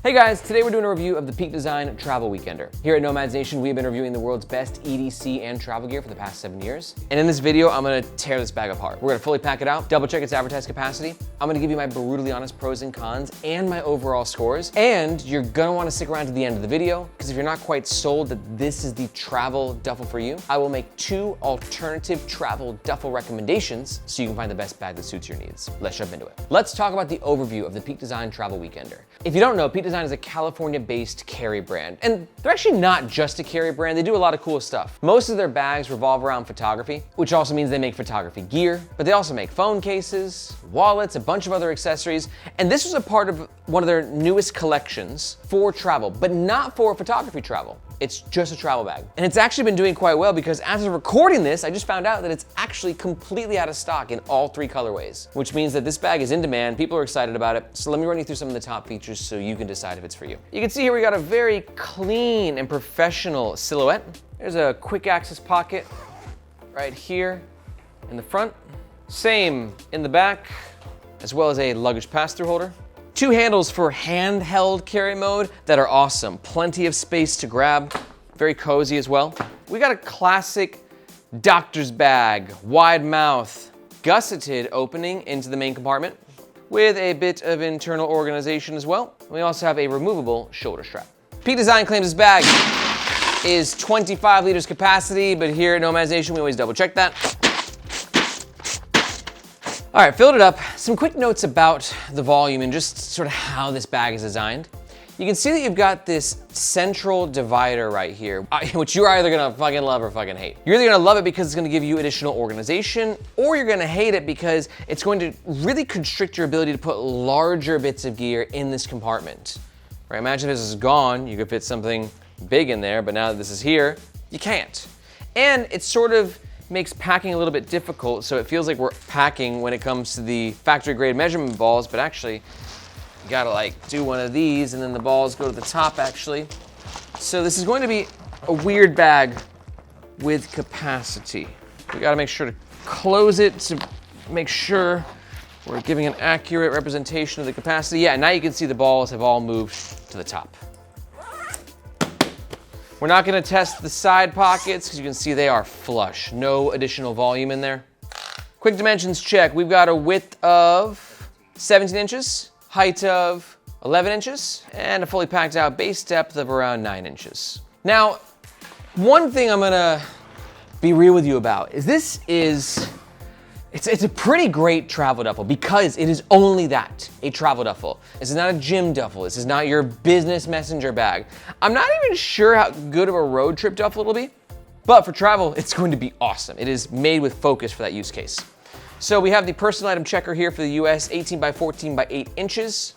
Hey guys, today we're doing a review of the Peak Design Travel Weekender. Here at Nomads Nation, we've been reviewing the world's best EDC and travel gear for the past 7 years. And in this video, I'm gonna tear this bag apart. We're gonna fully pack it out, double check its advertised capacity. I'm gonna give you my brutally honest pros and cons and my overall scores. And you're gonna wanna stick around to the end of the video, because if you're not quite sold that this is the travel duffel for you, I will make 2 alternative travel duffel recommendations so you can find the best bag that suits your needs. Let's jump into it. Let's talk about the overview of the Peak Design Travel Weekender. If you don't know, Peak Design is a California-based carry brand. And they're actually not just a carry brand, they do a lot of cool stuff. Most of their bags revolve around photography, which also means they make photography gear, but they also make phone cases, wallets, a bunch of other accessories. And this was a part of one of their newest collections for travel, but not for photography travel. It's just a travel bag. And it's actually been doing quite well because as of recording this, I just found out that it's actually completely out of stock in all 3 colorways, which means that this bag is in demand. People are excited about it. So let me run you through some of the top features so you can decide if it's for you. You can see here we got a very clean and professional silhouette. There's a quick access pocket right here in the front. Same in the back, as well as a luggage pass-through holder. 2 handles for handheld carry mode that are awesome. Plenty of space to grab, very cozy as well. We got a classic doctor's bag, wide mouth, gusseted opening into the main compartment with a bit of internal organization as well. We also have a removable shoulder strap. Peak Design claims this bag is 25 liters capacity, but here at Nomads Nation, we always double check that. All right, filled it up. Some quick notes about the volume and just sort of how this bag is designed. You can see that you've got this central divider right here, which you're either gonna fucking love or fucking hate. You're either gonna love it because it's gonna give you additional organization, or you're gonna hate it because it's going to really constrict your ability to put larger bits of gear in this compartment. Right, imagine if this is gone, you could fit something big in there, but now that this is here, you can't. And it sort of makes packing a little bit difficult, so it feels like we're packing when it comes to the factory grade measurement balls, but actually, you gotta like do one of these and then the balls go to the top actually. So this is going to be a weird bag with capacity. We gotta make sure to close it to make sure we're giving an accurate representation of the capacity. Yeah, now you can see the balls have all moved to the top. We're not gonna test the side pockets because you can see they are flush. No additional volume in there. Quick dimensions check. We've got a width of 17 inches, height of 11 inches, and a fully packed out base depth of around 9 inches. Now, one thing I'm gonna be real with you about is it's a pretty great travel duffel because it is only that, a travel duffel. This is not a gym duffel. This is not your business messenger bag. I'm not even sure how good of a road trip duffel it'll be, but for travel, it's going to be awesome. It is made with focus for that use case. So we have the personal item checker here for the US, 18 by 14 by 8 inches.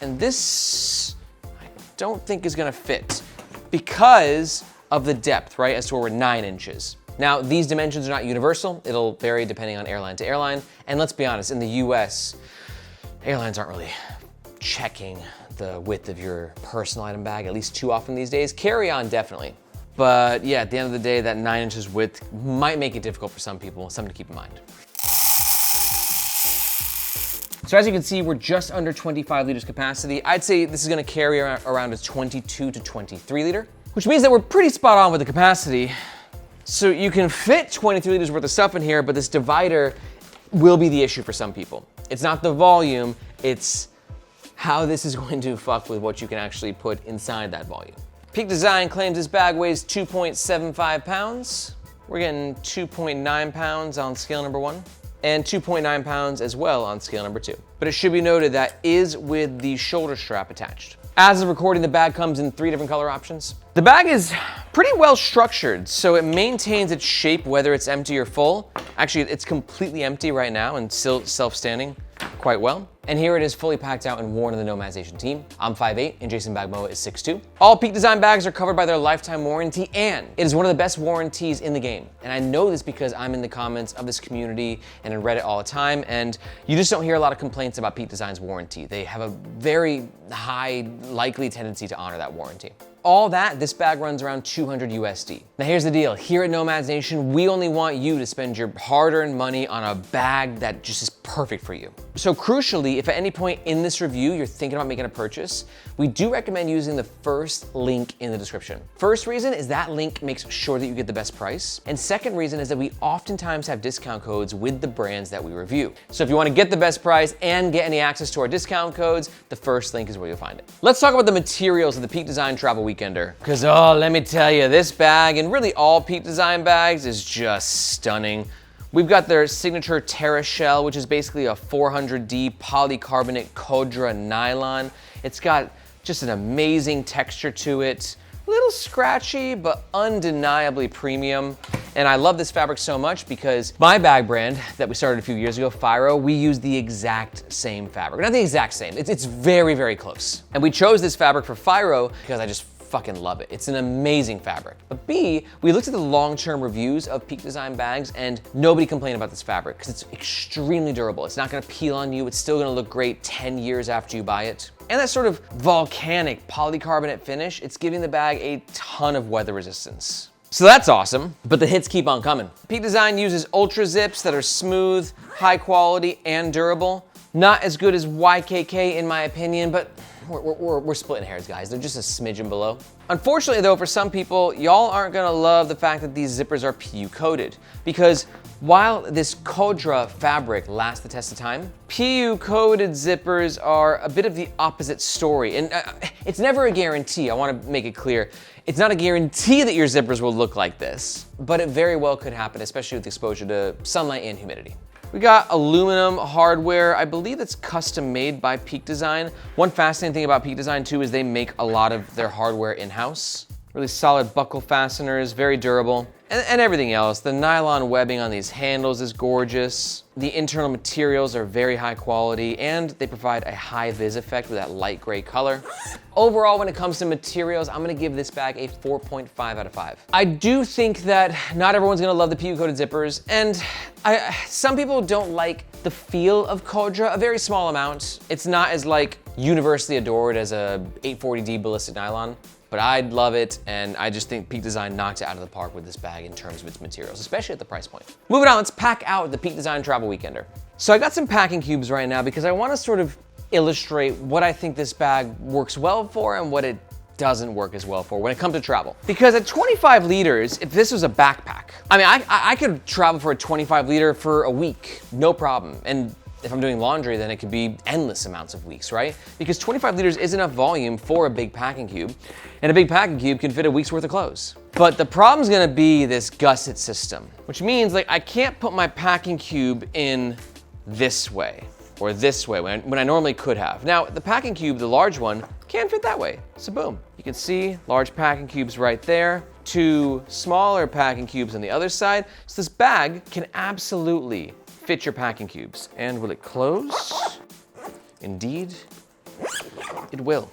And this, I don't think is gonna fit because of the depth, right? As to where we're 9 inches. Now, these dimensions are not universal. It'll vary depending on airline to airline. And let's be honest, in the US, airlines aren't really checking the width of your personal item bag, at least too often these days. Carry-on, definitely. But yeah, at the end of the day, that 9 inches width might make it difficult for some people, something to keep in mind. So as you can see, we're just under 25 liters capacity. I'd say this is gonna carry around a 22 to 23 liter, which means that we're pretty spot on with the capacity. So you can fit 23 liters worth of stuff in here, but this divider will be the issue for some people. It's not the volume, it's how this is going to fuck with what you can actually put inside that volume. Peak Design claims this bag weighs 2.75 pounds. We're getting 2.9 pounds on scale number 1, and 2.9 pounds as well on scale number 2. But it should be noted that is with the shoulder strap attached. As of recording, the bag comes in 3 different color options. The bag is pretty well structured, so it maintains its shape whether it's empty or full. Actually, it's completely empty right now and still self-standing quite well. And here it is fully packed out and worn in the Nomads Nation team. I'm 5'8" and Jason Bagmoa is 6'2". All Peak Design bags are covered by their lifetime warranty, and it is one of the best warranties in the game. And I know this because I'm in the comments of this community and in Reddit all the time, and you just don't hear a lot of complaints about Peak Design's warranty. They have a very high likely tendency to honor that warranty. all that, this bag runs around 200 USD. Now here's the deal. Here at Nomads Nation, we only want you to spend your hard-earned money on a bag that just is perfect for you. So crucially, if at any point in this review you're thinking about making a purchase, we do recommend using the first link in the description. First reason is that link makes sure that you get the best price. And second reason is that we oftentimes have discount codes with the brands that we review. So if you want to get the best price and get any access to our discount codes, the first link is where you'll find it. Let's talk about the materials of the Peak Design Travel Weekender. Because, oh, let me tell you, this bag and really all Peak Design bags is just stunning. We've got their signature Terra shell, which is basically a 400D polycarbonate Codra nylon. It's got just an amazing texture to it. A little scratchy, but undeniably premium. And I love this fabric so much because my bag brand that we started a few years ago, Firo, we use the exact same fabric. Not the exact same, it's very, very close. And we chose this fabric for Firo because I just fucking love it. It's an amazing fabric. But B, we looked at the long-term reviews of Peak Design bags and nobody complained about this fabric because it's extremely durable. It's not gonna peel on you. It's still gonna look great 10 years after you buy it. And that sort of volcanic polycarbonate finish, it's giving the bag a ton of weather resistance. So that's awesome, but the hits keep on coming. Peak Design uses ultra zips that are smooth, high quality, and durable. Not as good as YKK in my opinion, but we're splitting hairs, guys. They're just a smidgen below. Unfortunately though, for some people, y'all aren't gonna love the fact that these zippers are PU coated, because while this Codra fabric lasts the test of time, PU coated zippers are a bit of the opposite story. And it's never a guarantee, I wanna make it clear. It's not a guarantee that your zippers will look like this, but it very well could happen, especially with exposure to sunlight and humidity. We got aluminum hardware. I believe it's custom made by Peak Design. One fascinating thing about Peak Design too is they make a lot of their hardware in-house. Really solid buckle fasteners, very durable. And everything else. The nylon webbing on these handles is gorgeous. The internal materials are very high quality and they provide a high vis effect with that light gray color. Overall, when it comes to materials, I'm gonna give this bag a 4.5 out of 5. I do think that not everyone's gonna love the PU coated zippers, and some people don't like the feel of Codra, a very small amount. It's not as like universally adored as a 840D ballistic nylon. But I love it, and I just think Peak Design knocks it out of the park with this bag in terms of its materials, especially at the price point. Moving on, let's pack out the Peak Design Travel Weekender. So I got some packing cubes right now because I want to sort of illustrate what I think this bag works well for and what it doesn't work as well for when it comes to travel. Because at 25 liters, if this was a backpack, I mean, I could travel for a 25 liter for a week, no problem. And if I'm doing laundry, then it could be endless amounts of weeks, right? Because 25 liters is enough volume for a big packing cube, and a big packing cube can fit a week's worth of clothes. But the problem's gonna be this gusset system, which means like I can't put my packing cube in this way or this way when I normally could have. Now, the packing cube, the large one, can fit that way. So boom, you can see large packing cubes right there, two smaller packing cubes on the other side. So this bag can absolutely fit your packing cubes. And will it close? Indeed, it will.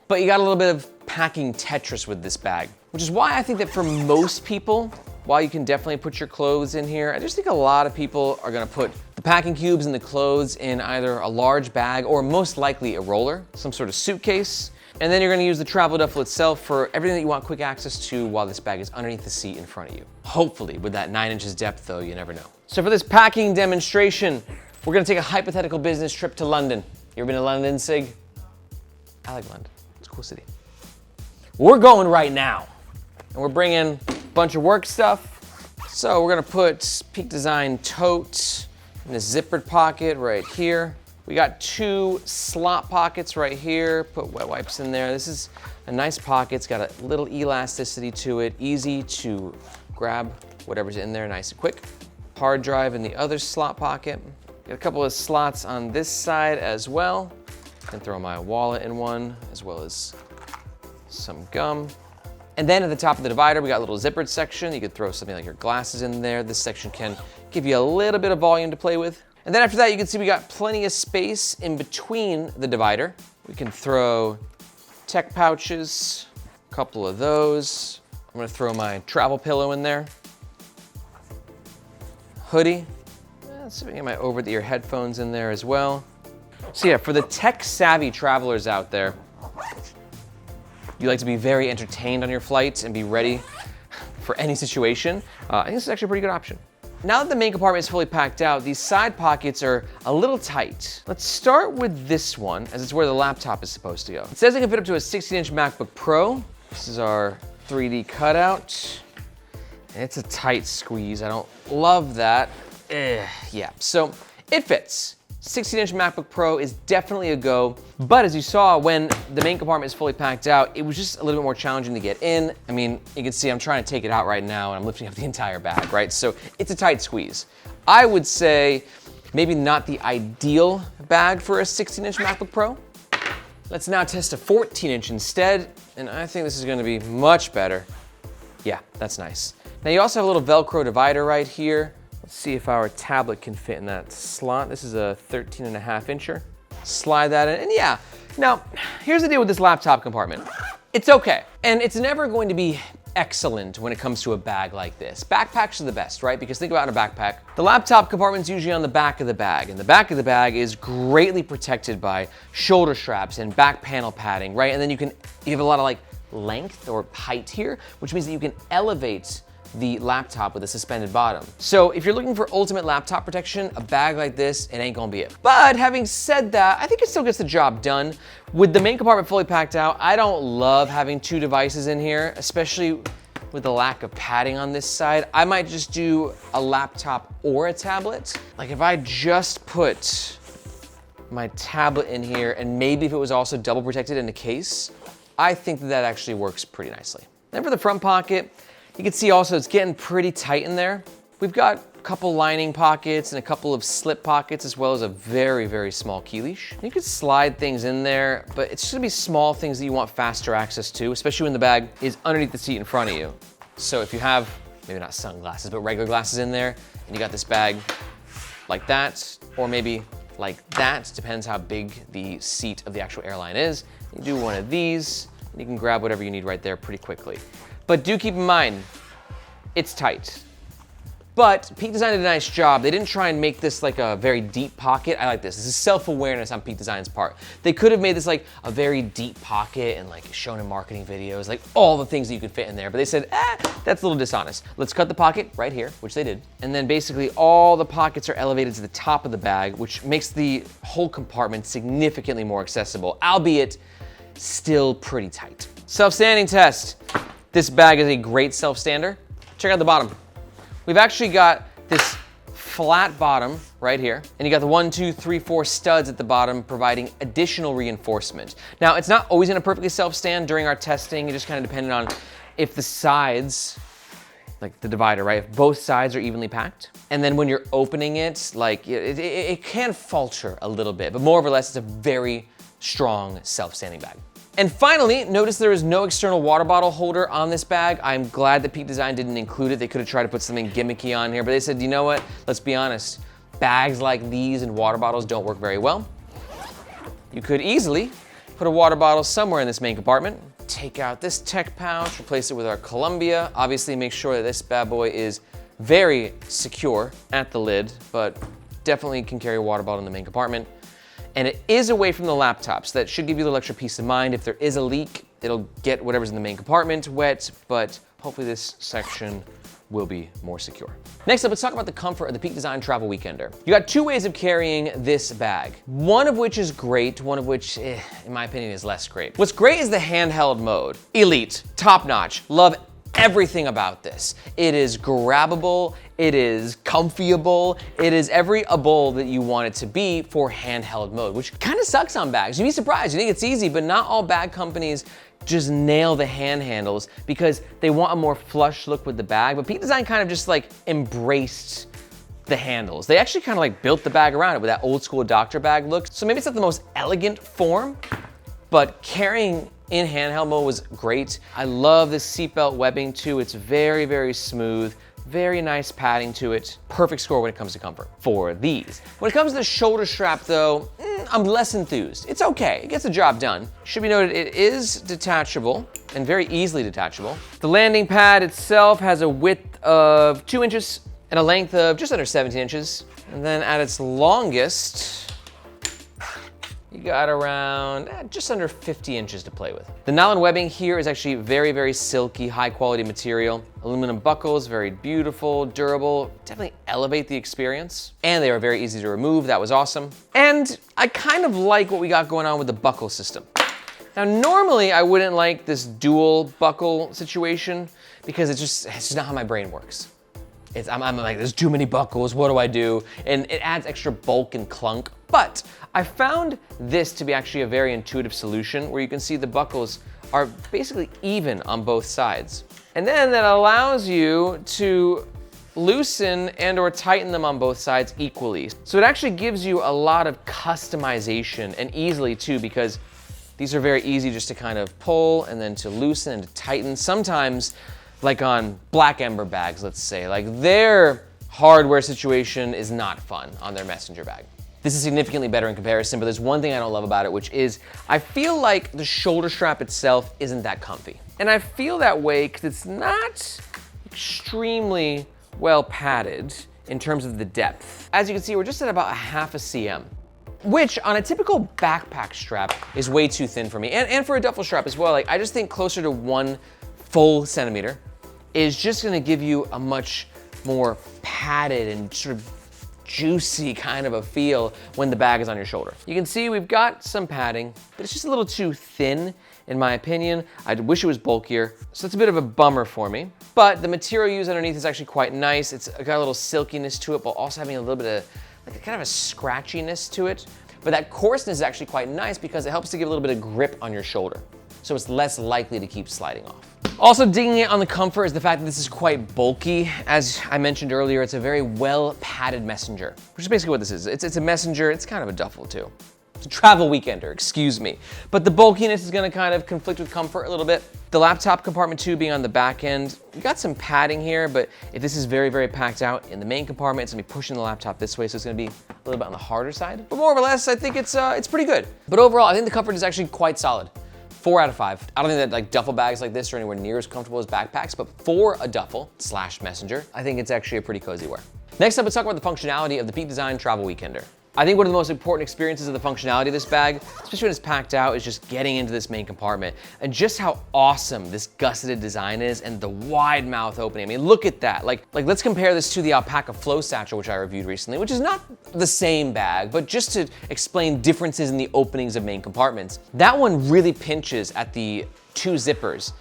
But you got a little bit of packing Tetris with this bag, which is why I think that for most people, while you can definitely put your clothes in here, I just think a lot of people are gonna put the packing cubes and the clothes in either a large bag or most likely a roller, some sort of suitcase. And then you're gonna use the travel duffel itself for everything that you want quick access to while this bag is underneath the seat in front of you. Hopefully, with that 9 inches depth though, you never know. So for this packing demonstration, we're gonna take a hypothetical business trip to London. You ever been to London, Sig? I like London, it's a cool city. We're going right now. And we're bringing a bunch of work stuff. So we're gonna put Peak Design tote in this zippered pocket right here. We got 2 slot pockets right here. Put wet wipes in there. This is a nice pocket. It's got a little elasticity to it. Easy to grab whatever's in there nice and quick. Hard drive in the other slot pocket. Got a couple of slots on this side as well. Can throw my wallet in one, as well as some gum. And then at the top of the divider, we got a little zippered section. You could throw something like your glasses in there. This section can give you a little bit of volume to play with. And then after that, you can see we got plenty of space in between the divider. We can throw tech pouches, a couple of those. I'm gonna throw my travel pillow in there. Hoodie. Let's see if we can get my over-the-ear headphones in there as well. So yeah, for the tech-savvy travelers out there, you like to be very entertained on your flight and be ready for any situation, I think this is actually a pretty good option. Now that the main compartment is fully packed out, these side pockets are a little tight. Let's start with this one, as it's where the laptop is supposed to go. It says it can fit up to a 16-inch MacBook Pro. This is our 3D cutout. And it's a tight squeeze. I don't love that. Yeah, so it fits. 16-inch MacBook Pro is definitely a go, but as you saw, when the main compartment is fully packed out, it was just a little bit more challenging to get in. I mean, you can see I'm trying to take it out right now and I'm lifting up the entire bag, right? So it's a tight squeeze. I would say maybe not the ideal bag for a 16-inch MacBook Pro. Let's now test a 14-inch instead, and I think this is gonna be much better. Yeah, that's nice. Now you also have a little Velcro divider right here. Let's see if our tablet can fit in that slot. This is a 13.5-incher. Slide that in, and yeah. Now, here's the deal with this laptop compartment. It's okay, and it's never going to be excellent when it comes to a bag like this. Backpacks are the best, right? Because think about in a backpack, the laptop compartment's usually on the back of the bag, and the back of the bag is greatly protected by shoulder straps and back panel padding, right? And then you have a lot of like length or height here, which means that you can elevate the laptop with a suspended bottom. So if you're looking for ultimate laptop protection, a bag like this, it ain't gonna be it. But having said that, I think it still gets the job done. With the main compartment fully packed out, I don't love having two devices in here, especially with the lack of padding on this side. I might just do a laptop or a tablet. Like if I just put my tablet in here and maybe if it was also double protected in a case, I think that actually works pretty nicely. Then for the front pocket, you can see also it's getting pretty tight in there. We've got a couple lining pockets and a couple of slip pockets as well as a very, very small key leash. You could slide things in there, but it's just gonna be small things that you want faster access to, especially when the bag is underneath the seat in front of you. So if you have, maybe not sunglasses, but regular glasses in there, and you got this bag like that, or maybe like that, depends how big the seat of the actual airline is. You do one of these, and you can grab whatever you need right there pretty quickly. But do keep in mind, it's tight. But Peak Design did a nice job. They didn't try and make this like a very deep pocket. I like this. This is self-awareness on Peak Design's part. They could have made this like a very deep pocket and like shown in marketing videos, like all the things that you could fit in there. But they said, that's a little dishonest. Let's cut the pocket right here, which they did. And then basically all the pockets are elevated to the top of the bag, which makes the whole compartment significantly more accessible, albeit still pretty tight. Self-standing test. This bag is a great self-stander. Check out the bottom. We've actually got this flat bottom right here, and you got the 1, 2, 3, 4 studs at the bottom providing additional reinforcement. Now, it's not always gonna perfectly self-stand. During our testing, it just kind of depended on if the sides, like the divider, right? If both sides are evenly packed. And then when you're opening it, like it can falter a little bit, but more or less it's a very strong self-standing bag. And finally, notice there is no external water bottle holder on this bag. I'm glad that Peak Design didn't include it. They could have tried to put something gimmicky on here, but they said, you know what? Let's be honest. Bags like these and water bottles don't work very well. You could easily put a water bottle somewhere in this main compartment. Take out this tech pouch, replace it with our Columbia. Obviously make sure that this bad boy is very secure at the lid, but definitely can carry a water bottle in the main compartment. And it is away from the laptop, so that should give you a little extra peace of mind. If there is a leak, it'll get whatever's in the main compartment wet, but hopefully this section will be more secure. Next up, let's talk about the comfort of the Peak Design Travel Weekender. You got two ways of carrying this bag. One of which is great, one of which, in my opinion, is less great. What's great is the handheld mode. Elite, top notch, love everything about this. It is grabbable, it is comfyable, it is every able that you want it to be for handheld mode, which kind of sucks on bags. You'd be surprised, you think it's easy, but not all bag companies just nail the hand handles because they want a more flush look with the bag, but Peak Design kind of just like embraced the handles. They actually kind of like built the bag around it with that old school doctor bag look. So maybe it's not the most elegant form, but carrying in handheld mode was great. I love this seatbelt webbing too. It's very, very smooth, very nice padding to it. Perfect score when it comes to comfort for these. When it comes to the shoulder strap though, I'm less enthused. It's okay, it gets the job done. Should be noted, it is detachable and very easily detachable. The landing pad itself has a width of 2 inches and a length of just under 17 inches. And then at its longest, you you got around just under 50 inches to play with. The nylon webbing here is actually very, very silky, high quality material. Aluminum buckles, very beautiful, durable, definitely elevate the experience. And they are very easy to remove, that was awesome. And I kind of like what we got going on with the buckle system. Now, normally I wouldn't like this dual buckle situation because it's just not how my brain works. I'm like, there's too many buckles, what do I do? And it adds extra bulk and clunk. But I found this to be actually a very intuitive solution where you can see the buckles are basically even on both sides. And then that allows you to loosen and or tighten them on both sides equally. So it actually gives you a lot of customization, and easily too, because these are very easy just to kind of pull and then to loosen and to tighten. Sometimes, like on Black Ember bags, let's say, like their hardware situation is not fun on their messenger bag. This is significantly better in comparison, but there's one thing I don't love about it, which is I feel like the shoulder strap itself isn't that comfy. And I feel that way because it's not extremely well padded in terms of the depth. As you can see, we're just at about a half a cm, which on a typical backpack strap is way too thin for me. And for a duffel strap as well. Like, I just think closer to 1 full centimeter is just gonna give you a much more padded and sort of juicy kind of a feel when the bag is on your shoulder. You can see we've got some padding, but it's just a little too thin in my opinion. I wish it was bulkier, so it's a bit of a bummer for me. But the material used underneath is actually quite nice. It's got a little silkiness to it, but also having a little bit of like kind of a scratchiness to it. But that coarseness is actually quite nice because it helps to give a little bit of grip on your shoulder, so it's less likely to keep sliding off. Also digging it on the comfort is the fact that this is quite bulky. As I mentioned earlier, it's a very well padded messenger, which is basically what this is. It's a messenger, it's kind of a duffel too. It's a travel weekender, excuse me. But the bulkiness is gonna kind of conflict with comfort a little bit. The laptop compartment too being on the back end, you got some padding here, but if this is very, very packed out in the main compartment, it's gonna be pushing the laptop this way, so it's gonna be a little bit on the harder side. But more or less, I think it's pretty good. But overall, I think the comfort is actually quite solid. 4 out of 5. I don't think that like duffel bags like this are anywhere near as comfortable as backpacks, but for a duffel / messenger, I think it's actually a pretty cozy wear. Next up, let's talk about the functionality of the Peak Design Travel Weekender. I think one of the most important experiences of the functionality of this bag, especially when it's packed out, is just getting into this main compartment and just how awesome this gusseted design is and the wide mouth opening. I mean, look at that. Like let's compare this to the Alpaka Flow Satchel, which I reviewed recently, which is not the same bag, but just to explain differences in the openings of main compartments. That one really pinches at the 2 zippers,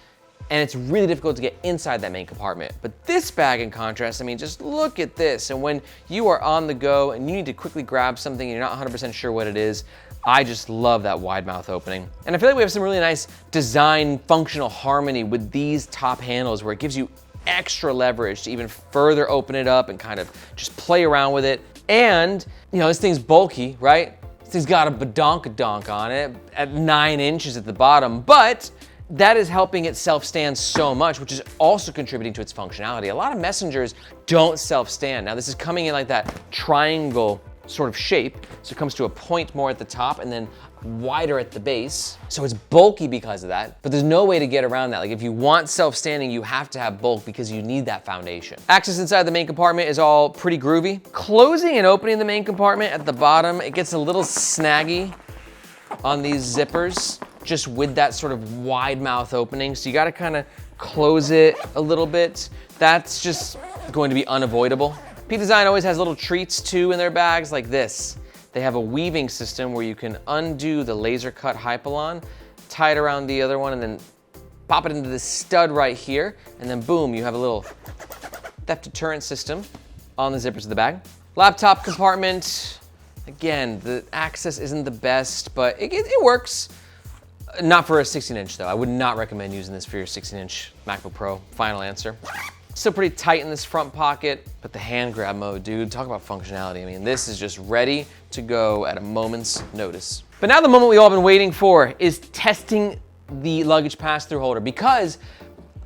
and it's really difficult to get inside that main compartment. But this bag, in contrast, I mean, just look at this. And when you are on the go and you need to quickly grab something and you're not 100% sure what it is, I just love that wide mouth opening. And I feel like we have some really nice design functional harmony with these top handles where it gives you extra leverage to even further open it up and kind of just play around with it. And, you know, this thing's bulky, right? This thing's got a badonkadonk on it at 9 inches at the bottom, but that is helping it self-stand so much, which is also contributing to its functionality. A lot of messengers don't self-stand. Now this is coming in like that triangle sort of shape, so it comes to a point more at the top and then wider at the base. So it's bulky because of that, but there's no way to get around that. Like if you want self-standing, you have to have bulk because you need that foundation. Access inside the main compartment is all pretty groovy. Closing and opening the main compartment at the bottom, it gets a little snaggy on these zippers, just with that sort of wide mouth opening. So you gotta kind of close it a little bit. That's just going to be unavoidable. Peak Design always has little treats too in their bags like this. They have a weaving system where you can undo the laser cut hypalon, tie it around the other one, and then pop it into this stud right here. And then boom, you have a little theft deterrent system on the zippers of the bag. Laptop compartment, again, the access isn't the best, but it works. Not for a 16-inch though. I would not recommend using this for your 16-inch MacBook Pro. Final answer. Still pretty tight in this front pocket, but the hand grab mode, dude, talk about functionality. I mean, this is just ready to go at a moment's notice. But now the moment we've all been waiting for is testing the luggage pass-through holder, because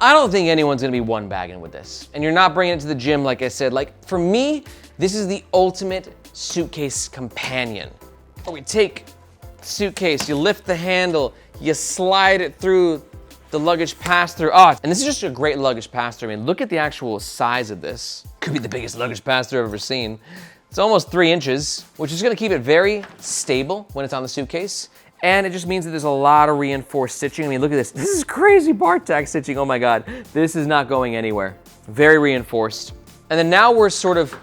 I don't think anyone's gonna be one bagging with this. And you're not bringing it to the gym, like I said. Like for me, this is the ultimate suitcase companion. Where we take the suitcase, you lift the handle, you slide it through the luggage pass-through. Oh, and this is just a great luggage pass-through. I mean, look at the actual size of this. Could be the biggest luggage pass-through I've ever seen. It's almost 3 inches, which is gonna keep it very stable when it's on the suitcase. And it just means that there's a lot of reinforced stitching. I mean, look at this. This is crazy bar tack stitching. Oh my God. This is not going anywhere. Very reinforced. And then now we're sort of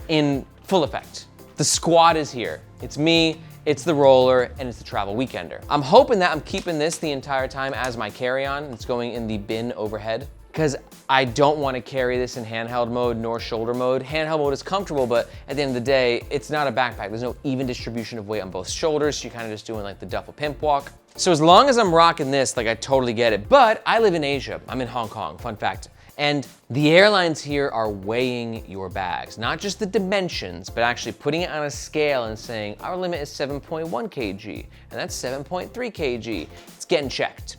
in full effect. The squad is here. It's me, it's the roller, and it's the travel weekender. I'm hoping that I'm keeping this the entire time as my carry-on. It's going in the bin overhead, because I don't want to carry this in handheld mode nor shoulder mode. Handheld mode is comfortable, but at the end of the day, it's not a backpack. There's no even distribution of weight on both shoulders. So you're kind of just doing like the duffel pimp walk. So as long as I'm rocking this, like I totally get it. But I live in Asia. I'm in Hong Kong, fun fact. And the airlines here are weighing your bags, not just the dimensions, but actually putting it on a scale and saying, our limit is 7.1 kg, and that's 7.3 kg. It's getting checked.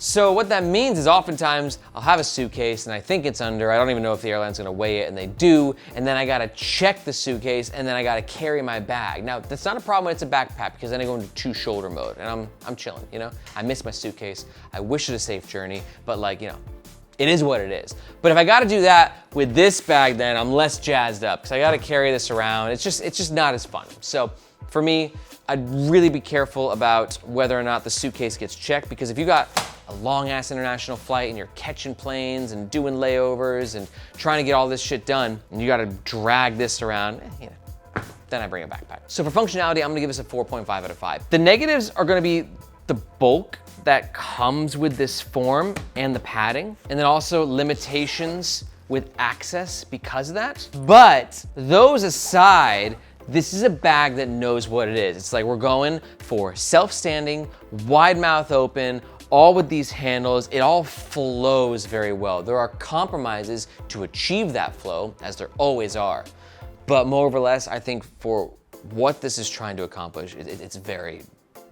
So what that means is oftentimes I'll have a suitcase and I think it's under, I don't even know if the airline's gonna weigh it, and they do, and then I gotta check the suitcase, and then I gotta carry my bag. Now, that's not a problem when it's a backpack, because then I go into 2 shoulder mode, and I'm chilling, you know? I miss my suitcase, I wish it a safe journey, but like, you know, it is what it is. But if I gotta do that with this bag, then I'm less jazzed up, because I gotta carry this around. It's just not as fun. So for me, I'd really be careful about whether or not the suitcase gets checked, because if you got a long ass international flight and you're catching planes and doing layovers and trying to get all this shit done, and you gotta drag this around, you know, then I bring a backpack. So for functionality, I'm gonna give this a 4.5 out of 5. The negatives are gonna be the bulk that comes with this form and the padding, and then also limitations with access because of that. But those aside, this is a bag that knows what it is. It's like we're going for self-standing, wide mouth open, all with these handles. It all flows very well. There are compromises to achieve that flow, as there always are. But more or less, I think for what this is trying to accomplish, it's very,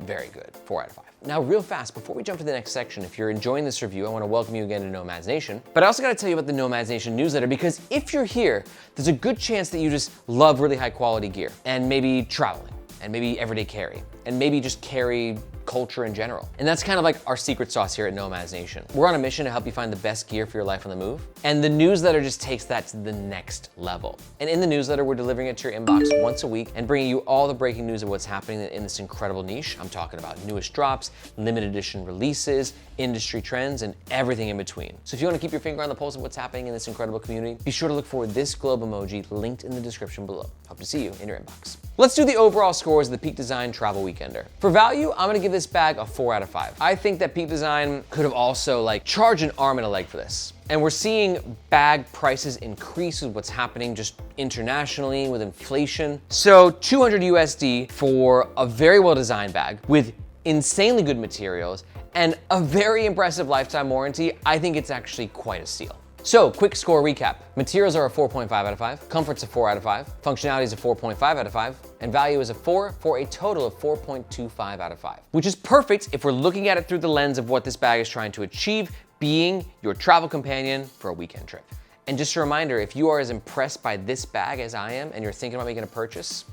very good. 4 out of 5. Now, real fast, before we jump to the next section, if you're enjoying this review, I want to welcome you again to Nomads Nation. But I also got to tell you about the Nomads Nation newsletter, because if you're here, there's a good chance that you just love really high quality gear, and maybe traveling, and maybe everyday carry, and maybe just carry culture in general. And that's kind of like our secret sauce here at Nomads Nation. We're on a mission to help you find the best gear for your life on the move. And the newsletter just takes that to the next level. And in the newsletter, we're delivering it to your inbox once a week and bringing you all the breaking news of what's happening in this incredible niche. I'm talking about newest drops, limited edition releases, industry trends, and everything in between. So if you want to keep your finger on the pulse of what's happening in this incredible community, be sure to look for this globe emoji linked in the description below. Hope to see you in your inbox. Let's do the overall scores of the Peak Design Travel Weekender. For value, I'm gonna give this bag a 4 out of 5. I think that Peak Design could have also like charged an arm and a leg for this. And we're seeing bag prices increase with what's happening just internationally with inflation. So 200 USD for a very well-designed bag with insanely good materials and a very impressive lifetime warranty. I think it's actually quite a steal. So, quick score recap. Materials are a 4.5 out of 5, comfort's a 4 out of 5, functionality is a 4.5 out of 5, and value is a 4 for a total of 4.25 out of 5. Which is perfect if we're looking at it through the lens of what this bag is trying to achieve, being your travel companion for a weekend trip. And just a reminder, if you are as impressed by this bag as I am and you're thinking about making a purchase,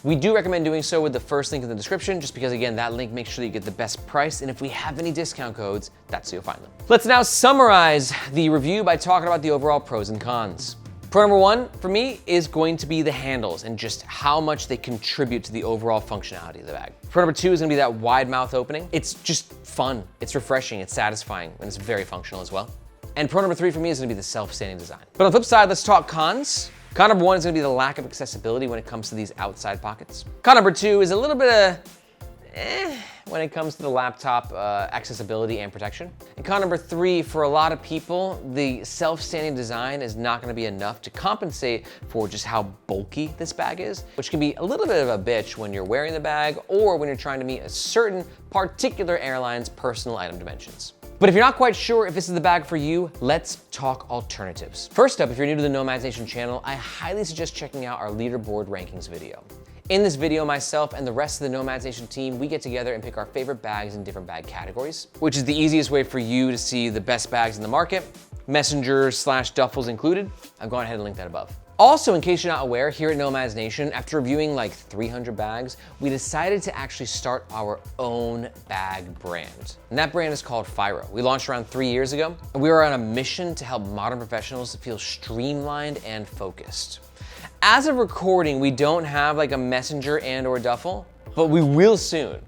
we do recommend doing so with the first link in the description, just because again, that link makes sure that you get the best price, and if we have any discount codes, that's where you'll find them. Let's now summarize the review by talking about the overall pros and cons. Pro number 1 for me is going to be the handles and just how much they contribute to the overall functionality of the bag. Pro number 2 is gonna be that wide mouth opening. It's just fun, it's refreshing, it's satisfying, and it's very functional as well. And pro number 3 for me is gonna be the self-standing design. But on the flip side, let's talk cons. Con number 1 is gonna be the lack of accessibility when it comes to these outside pockets. Con number 2 is a little bit of when it comes to the laptop accessibility and protection. And con number 3, for a lot of people, the self-standing design is not gonna be enough to compensate for just how bulky this bag is, which can be a little bit of a bitch when you're wearing the bag or when you're trying to meet a certain particular airline's personal item dimensions. But if you're not quite sure if this is the bag for you, let's talk alternatives. First up, if you're new to the Nomads Nation channel, I highly suggest checking out our leaderboard rankings video. In this video, myself and the rest of the Nomads Nation team, we get together and pick our favorite bags in different bag categories, which is the easiest way for you to see the best bags in the market, messenger/duffels included. I've gone ahead and linked that above. Also, in case you're not aware, here at Nomads Nation, after reviewing like 300 bags, we decided to actually start our own bag brand. And that brand is called Firo. We launched around 3 years ago, and we are on a mission to help modern professionals feel streamlined and focused. as of recording, we don't have like a messenger and or duffel, but we will soon.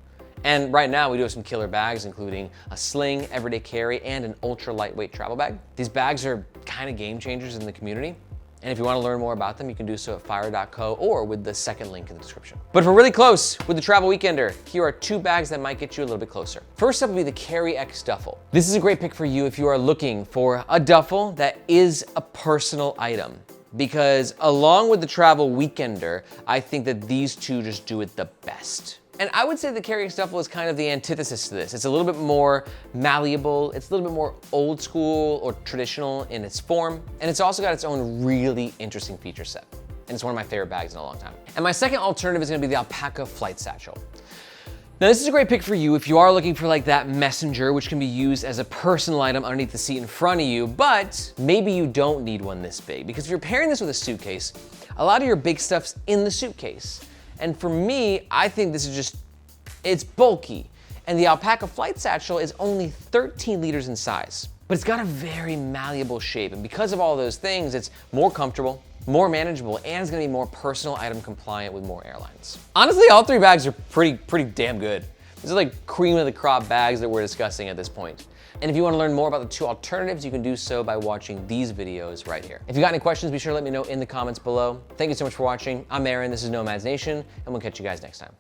And right now we do have some killer bags, including a sling, everyday carry, and an ultra lightweight travel bag. These bags are kind of game changers in the community. And if you want to learn more about them, you can do so at fire.co or with the second link in the description. But if we're really close with the Travel Weekender, here are 2 bags that might get you a little bit closer. First up will be the CarryX Duffel. This is a great pick for you if you are looking for a duffel that is a personal item. Because along with the Travel Weekender, I think that these two just do it the best. And I would say the CarryX Duffel is kind of the antithesis to this. It's a little bit more malleable, it's a little bit more old school or traditional in its form, and it's also got its own really interesting feature set. And it's one of my favorite bags in a long time. And my second alternative is gonna be the Alpaka Flight Satchel. Now this is a great pick for you if you are looking for like that messenger, which can be used as a personal item underneath the seat in front of you, but maybe you don't need one this big, because if you're pairing this with a suitcase, a lot of your big stuff's in the suitcase. And for me, I think this is just, it's bulky. And the Alpaka Flight Satchel is only 13 liters in size, but it's got a very malleable shape. And because of all those things, it's more comfortable, more manageable, and it's gonna be more personal item compliant with more airlines. Honestly, all 3 bags are pretty damn good. These are like cream of the crop bags that we're discussing at this point. And if you want to learn more about the 2 alternatives, you can do so by watching these videos right here. If you got any questions, be sure to let me know in the comments below. Thank you so much for watching. I'm Aaron, this is Nomads Nation, and we'll catch you guys next time.